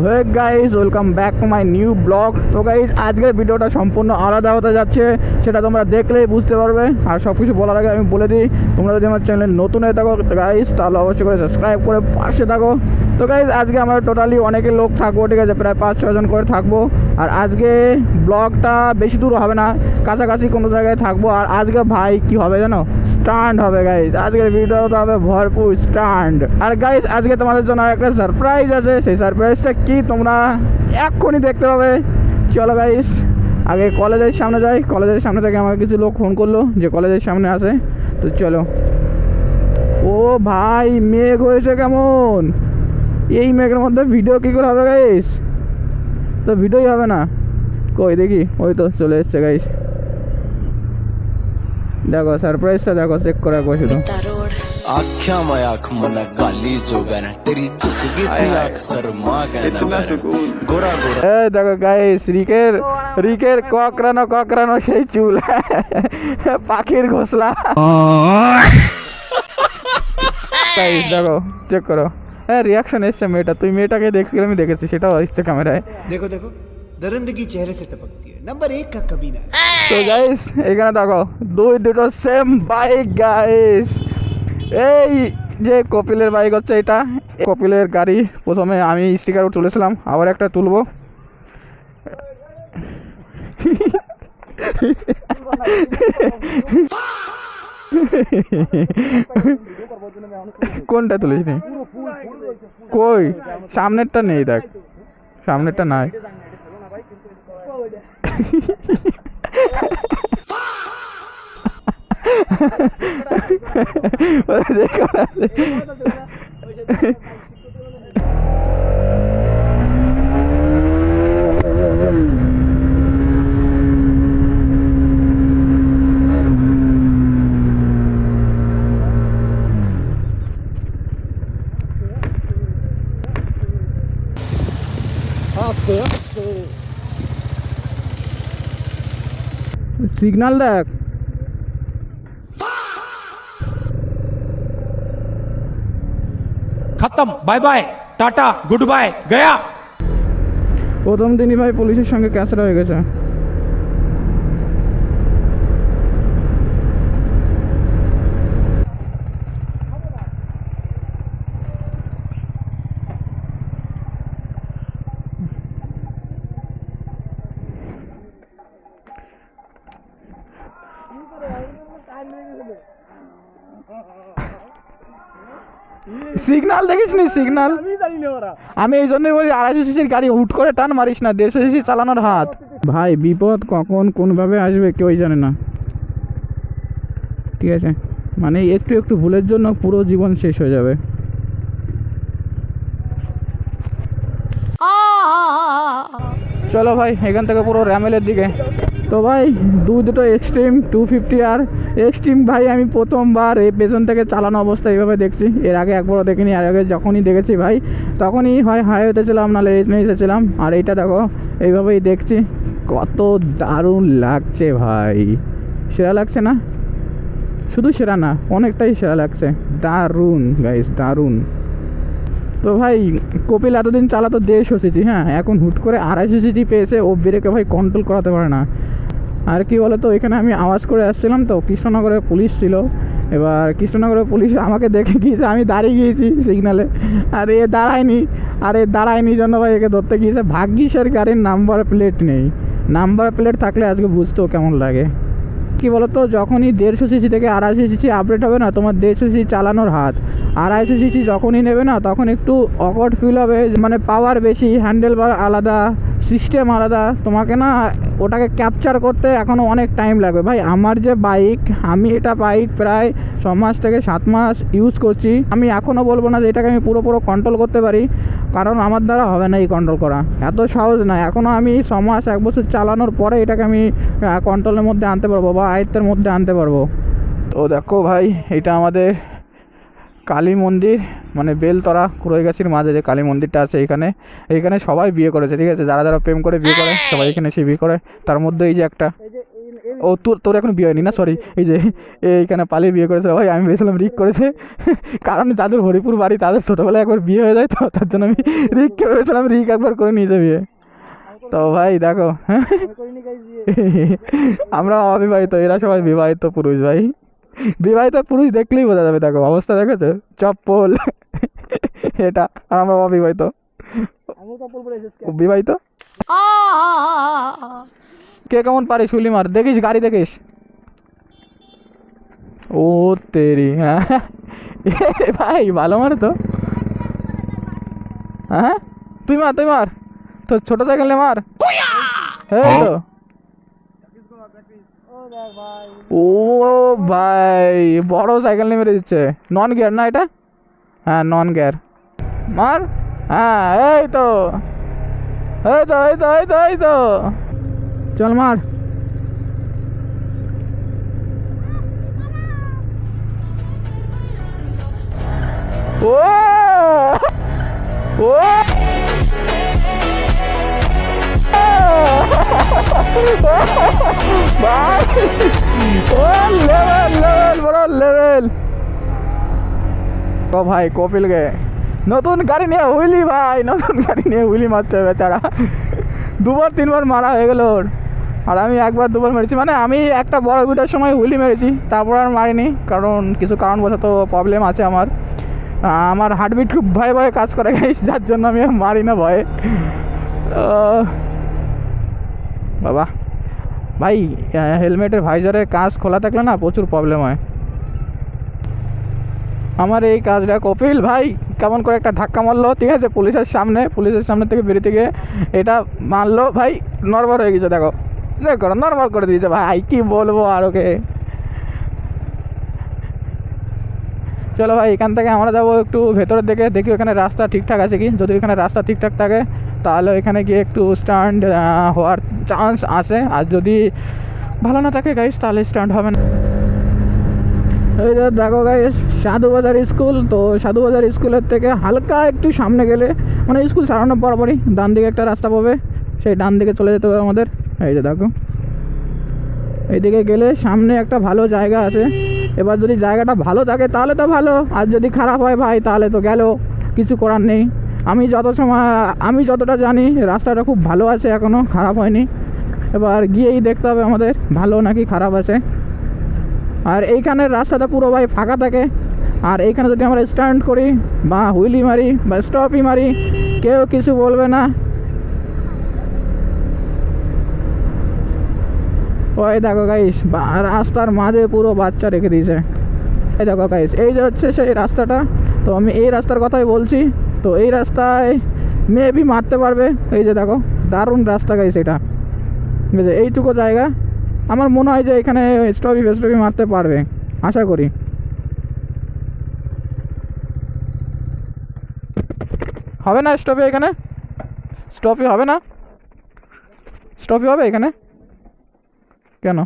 Hey guys, welcome back to my new blog. তো guys, আজকের ভিডিওটা সম্পূর্ণ আলাদা হতে যাচ্ছে, সেটা তোমরা দেখলেই বুঝতে পারবে। আর সব কিছু বলার আগে আমি বলে দিই, তোমরা যদি আমার চ্যানেলে নতুন হয়ে থাকো গাইস, তাহলে অবশ্যই করে সাবস্ক্রাইব করে পাশে থাকো। তো গাইস, আজকে আমরা টোটালি অনেকে লোক থাকবো, ঠিক আছে, প্রায় 5-6 জন করে থাকবো। আর আজকে ব্লগটা বেশি দূর হবে না, কাছাকাছি কোনো জায়গায় থাকবো। আর আজকে ভাই কি হবে জানো, স্টান্ট হবে গাইস। আজকের ভিডিওটা হবে ভরপুর স্টান্ট। আর গাইস, আজকে তোমাদের জন্য একটা সারপ্রাইজ আছে, সেই সারপ্রাইজটা কি তোমরা এক্ষুনি দেখতে পাবে। চলো গাইস, আগে কলেজের সামনে যাই। কলেজের সামনে থেকে আমাকে কিছু লোক ফোন করলো যে কলেজের সামনে আছে। তো চলো। ও ভাই, মেঘ হয়েছে কেমন! এই মেঘের মধ্যে ভিডিও কী করে হবে গাইস? তো ভিডিওই হবে না। কই দেখি, ওই তো চলে এসছে গাইস। দেখো সারপ্রাইজটা, দেখো চেক করে একবার শুধু। आख्या मैं आँख मना गाली जो गना तेरी झुक गई थी आँख शर्मा गना इतना सुकून गोरा गोरा। ए देखो गाइस, রিকের ককরানো সেই চুল, পাখির ঘোষলা। গাইস দেখো, চেক করো। হ্যাঁ, রিয়াকশন এসছে মেয়েটা। তুই মেয়েটাকে দেখছিলাম, আমি দেখেছি, সেটাও আসছে ক্যামেরায়। देखो देखो दरिंदगी चेहरे से टपकती है, नंबर 1 का कभी ना। তো গাইস, এখানে দেখো দুটো সেম বাইক গাইস। এই যে কপিলের বাইক হচ্ছে এটা, কপিলের গাড়ি। প্রথমে আমি স্টিকার তুলেছিলাম, আবার একটা তুলবো। কোনটা তুলিস নি? কই সামনেরটা নেই, দেখ সামনেরটা নাই। সিগন্যাল দেখ। खत्म, bye bye, tata, goodbye, गया। প্রথম দিনই ভাই পুলিশের সঙ্গে ক্যাসরা হয়ে গেছে। সিগন্যাল দেখিস নি? সিগন্যাল আমি এই জন্যই বলি, 250 সিসির গাড়ি হুট করে টান মারিস না, 150 সিসি চালানোর হাত। ভাই বিপদ কখন কোনভাবে আসবে কেউই জানে না, ঠিক আছে? মানে একটু ভুলের জন্য পুরো জীবন শেষ হয়ে যাবে। চলো ভাই, এখান থেকে পুরো র্যামেলের দিকে। তো ভাই দুটো এক্সট্রিম 250 আর এক্সট্রিম ভাই আমি প্রথমবার এই পেছন থেকে চালানো অবস্থা এইভাবে দেখছি। এর আগে একবারও দেখিনি। আর আগে যখনই দেখেছি ভাই, তখনই হয় হাইওয়েতে ছিলাম, নাহলে এসে ছিলাম। আর এইটা দেখো এইভাবেই দেখছি, কত দারুণ লাগছে ভাই। সেরা লাগছে না? শুধু সেরা না, অনেকটাই সেরা লাগছে। দারুণ গাইস, দারুণ। তো ভাই কপিল এতদিন চালাতো 150 সিসি, হ্যাঁ, এখন হুট করে 250 সিসি পেয়েছে। ও ব্রেকে ভাই কন্ট্রোল করাতে পারে না। আর কি বলতো, এখানে আমি আওয়াজ করে আসছিলাম, তো কৃষ্ণনগরে পুলিশ ছিল। এবার কৃষ্ণনগরের পুলিশ আমাকে দেখে গিয়েছে, আমি দাঁড়িয়ে গিয়েছি সিগনালে। আর এ দাঁড়ায়নি জন্য ভাই একে ধরতে গিয়েছে। ভাগ্যিসের গাড়ির নাম্বার প্লেট নেই। নাম্বার প্লেট থাকলে আজকে বুঝতেও কেমন লাগে। কি বলতো, যখনই 150 সিসি থেকে 250 সিসি আপডেট হবে না, তোমার 150 সিসি চালানোর হাত, 250 সিসি যখনই নেবে না, তখন একটু অকওয়ার্ড ফিল হবে। মানে পাওয়ার বেশি, হ্যান্ডেল বার আলাদা, সিস্টেম আলাদা। তোমাকে না ওটাকে ক্যাপচার করতে এখনও অনেক টাইম লাগবে ভাই। আমার যে বাইক, আমি এটা বাইক প্রায় 6 মাস থেকে 7 মাস ইউজ করছি। আমি এখনও বলবো না যে এটাকে আমি পুরো কন্ট্রোল করতে পারি, কারণ আমার দ্বারা হবে না এই কন্ট্রোল করা, এত সহজ না। এখনও আমি 6 মাস 1 বছর চালানোর পরে এটাকে আমি কন্ট্রোলের মধ্যে আনতে পারবো বা আয়ত্তের মধ্যে আনতে পারবো। তো দেখো ভাই, এটা আমাদের কালী মন্দির, মানে বেলতলা কুড়াইগাছির মাঝে যে কালী মন্দিরটা আছে, এইখানে সবাই বিয়ে করেছে, ঠিক আছে? যারা প্রেম করে বিয়ে করে সবাই এখানে এসে বিয়ে করে। তার মধ্যে এই যে একটা ও তোর এখন বিয়ে হয়নি না, সরি, এই যে এইখানে পালিয়ে বিয়ে করেছে ভাই। আমি ভেবেছিলাম রিক করেছে, কারণ যাদের হরিপুর বাড়ি তাদের ছোটোবেলায় একবার বিয়ে হয়ে যায়, তো তার জন্য আমি রিককে ভেবেছিলাম রিক একবার করে নিয়ে যাবে বিয়ে। তো ভাই দেখো, আমরা অবিবাহিত, এরা সবাই বিবাহিত পুরুষ ভাই। বিবাহিত পুরুষ দেখলেই বোঝা যাবে, দেখো অবস্থা দেখেছো, চপ্পল এটা। আর আমরা অবিবাহিত, বিবাহিত। কে কেমন পারিস হুইলি মার, দেখিস গাড়ি দেখিস। ও তেরি, হ্যাঁ ভাই ভালো মারে তো। হ্যাঁ তুই মার তো, ছোট সাইকেল নে মার। এই তো, ও ভাই বড় সাইকেল নিয়ে মেরে দিচ্ছে। নন গিয়ার না এটা? হ্যাঁ নন গিয়ার, মার। হ্যাঁ এই তো চল মার। ও ও ভাই, ও লেভেল বড় লেভেল। ও ভাই কপিল গে নতুন গাড়ি নিয়ে হুইলি, ভাই নতুন গাড়ি নিয়ে হুইলি মারছে বেচারা। 2-3 মারা হয়ে গেল ওর, আর আমি 1-2 মেরেছি। মানে আমি একটা বড় ভিডিওর সময় হুইলি মেরেছি, তারপর আর মারিনি, কারণ কিছু কারণবশত প্রবলেম আছে আমার। আমার হার্টবিট খুব ভয়ে ভয়ে কাজ করে গেছে, যার জন্য আমি মারি না ভয়ে। বাবা ভাই, হেলমেটের ভাইজারের কাজ খোলা থাকলে না প্রচুর প্রবলেম হয়। আমার এই কাজটা কপিল ভাই কেমন করে একটা ধাক্কা মারলো, ঠিক আছে, পুলিশের সামনে থেকে বেরোতে গিয়ে এটা মারলো ভাই, নর্মাল হয়ে গেছে। দেখো নর্মাল করে দিয়েছে ভাই, কি বলবো আর ওকে। চলো ভাই, এখান থেকে আমরা যাবো একটু ভেতরের দিকে, দেখি ওখানে রাস্তা ঠিকঠাক আছে কি। যদি এখানে রাস্তা ঠিকঠাক থাকে তাহলে এখানে গিয়ে একটু স্ট্যান্ড হওয়ার চান্স আছে, আর যদি ভালো না থাকে গাইস তাহলে স্ট্যান্ড হবে না। এই যে দেখো গাইস, সাধুবাজার স্কুল। তো সাধুবাজার স্কুলের থেকে হালকা একটু সামনে গেলে, মানে স্কুল সারানোর বরাবরই ডান দিকে একটা রাস্তা পাবে, সেই ডান দিকে চলে যেতে হবে আমাদের। এই যে দেখো, এইদিকে গেলে সামনে একটা ভালো জায়গা আছে। এবার যদি জায়গাটা ভালো থাকে তাহলে তো ভালো, আর যদি খারাপ হয় ভাই তাহলে তো গেল, কিছু করার নেই। আমি যতটা জানি রাস্তাটা খুব ভালো আছে, এখনও খারাপ হয়নি। এবার গিয়েই দেখতে হবে আমাদের ভালো নাকি খারাপ আছে। আর এইখানের রাস্তাটা পুরো ভাই ফাঁকা থাকে, আর এইখানে যদি আমরা স্ট্যান্ড করি বা হুইলি মারি বা স্টপই মারি কেউ কিছু বলবে না। ওই দেখো গাইস, রাস্তার মাঝে পুরো বাচ্চা রেখে দিয়েছে। এই দেখো গাইস, এই যে হচ্ছে সেই রাস্তাটা। তো আমি এই রাস্তার কথাই বলছি। তো এই রাস্তায় মেবি মারতে পারবে। এই যে দেখো, দারুণ রাস্তা গাইস এটা। এইটুকু জায়গা আমার মনে হয় যে এখানে স্টপি মারতে পারবে, আশা করি। হবে না স্টপি এখানে? স্টপি হবে না? স্টপি হবে এখানে কেন?